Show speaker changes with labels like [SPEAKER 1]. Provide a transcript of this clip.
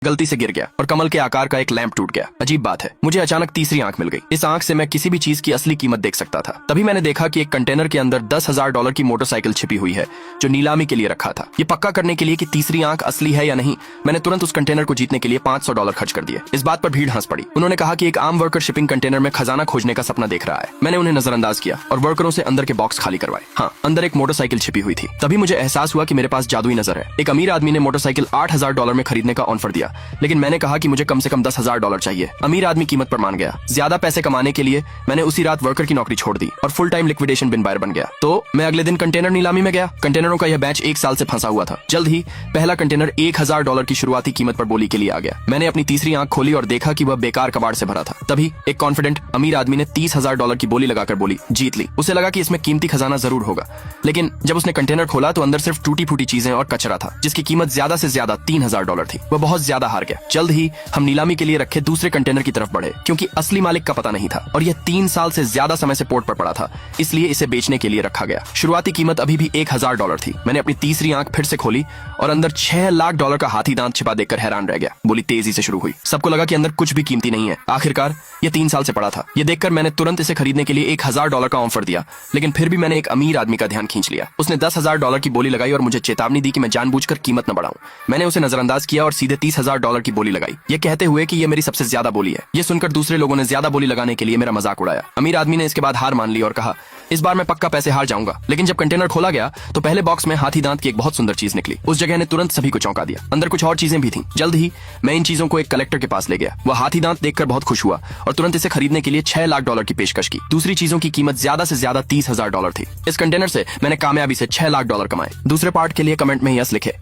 [SPEAKER 1] गलती से गिर गया और कमल के आकार का एक लैंप टूट गया। अजीब बात है, मुझे अचानक तीसरी आंख मिल गई। इस आंख से मैं किसी भी चीज की असली कीमत देख सकता था। तभी मैंने देखा कि एक कंटेनर के अंदर $10,000 की मोटरसाइकिल छिपी हुई है जो नीलामी के लिए रखा था। ये पक्का करने के लिए कि तीसरी आंख असली है या नहीं, मैंने तुरंत उस कंटेनर को जीतने के लिए $500 खर्च कर दिए। इस बात पर भीड़ हंस पड़ी। उन्होंने कहा कि एक आम वर्कर शिपिंग कंटेनर में खजाना खोजने का सपना देख रहा है। मैंने उन्हें नजरअंदाज किया और वर्करों से अंदर के बॉक्स खाली करवाए। हाँ, अंदर एक मोटरसाइकिल छिपी हुई थी। तभी मुझे एहसास हुआ कि मेरे पास जादुई नजर है। एक अमीर आदमी ने मोटरसाइकिल $8,000 में खरीदने का ऑफर दिया, लेकिन मैंने कहा कि मुझे कम से कम $10,000 चाहिए। अमीर आदमी कीमत पर मान गया। ज्यादा पैसे कमाने के लिए मैंने उसी रात वर्कर की नौकरी छोड़ दी और फुल टाइम लिक्विडेशन बिन बायर बन गया। तो मैं अगले दिन कंटेनर नीलामी में गया। कंटेनरों का यह बैच 1 साल से फंसा हुआ था। जल्द ही पहला कंटेनर $1,000 की शुरुआती कीमत पर बोली के लिए आ गया। मैंने अपनी तीसरी आंख खोली और देखा कि वह बेकार कबाड़ से भरा था। तभी एक कॉन्फिडेंट अमीर आदमी ने $30,000 की बोली लगाकर बोली जीत ली। उसे लगा कि इसमें कीमती खजाना जरूर होगा, लेकिन जब उसने कंटेनर खोला तो अंदर सिर्फ टूटी फूटी चीजें और कचरा था, जिसकी कीमत ज्यादा से ज्यादा $3,000 थी। वह बहुत ज्यादा हार गया। जल्द ही हम नीलामी के लिए रखे दूसरे कंटेनर की तरफ बढ़े, क्योंकि असली मालिक का पता नहीं था और यह 3 साल से ज्यादा समय से पोर्ट पर पड़ा था, इसलिए इसे बेचने के लिए रखा गया। शुरुआती कीमत अभी भी $1,000 थी। मैंने अपनी तीसरी आंख फिर से खोली और अंदर $6 लाख का हाथी दांत छिपा देखकर हैरान रह गया। बोली तेजी से शुरू हुई। सबको लगा कि अंदर कुछ भी कीमती नहीं है। आखिरकार यह 3 साल से पड़ा था। यह देखकर मैंने तुरंत इसे खरीदने के लिए $1,000 का ऑफर दिया, लेकिन फिर भी मैंने एक अमीर आदमी का ध्यान खींच लिया। उसने $10,000 की बोली लगाई और मुझे चेतावनी दी कि मैं जानबूझकर कीमत न बढ़ाऊं। मैंने उसे नजरअंदाज किया और सीधे $30,000 की बोली लगाई, यह कहते हुए कि यह मेरी सबसे ज्यादा बोली है। यह सुनकर दूसरे लोगों ने ज्यादा बोली लगाने के लिए मेरा मजाक उड़ाया। अमीर आदमी ने इसके बाद हार मान ली और कहा इस बार मैं पक्का पैसे हार जाऊंगा। लेकिन जब कंटेनर खोला गया तो पहले बॉक्स में हाथी दांत की एक बहुत सुंदर चीज निकली। उस जगह ने तुरंत सभी को चौंका दिया। अंदर कुछ और चीजें भी थीं। जल्द ही मैं इन चीजों को एक कलेक्टर के पास ले गया। वह हाथी दांत देखकर बहुत खुश हुआ और तुरंत इसे खरीदने के लिए $6 लाख की पेशकश की। दूसरी चीजों की कीमत ज्यादा से ज्यादा $30,000 थी। इस कंटेनर से मैंने कामयाबी से $6 लाख कमाए। दूसरे पार्ट के लिए कमेंट में यस लिखे।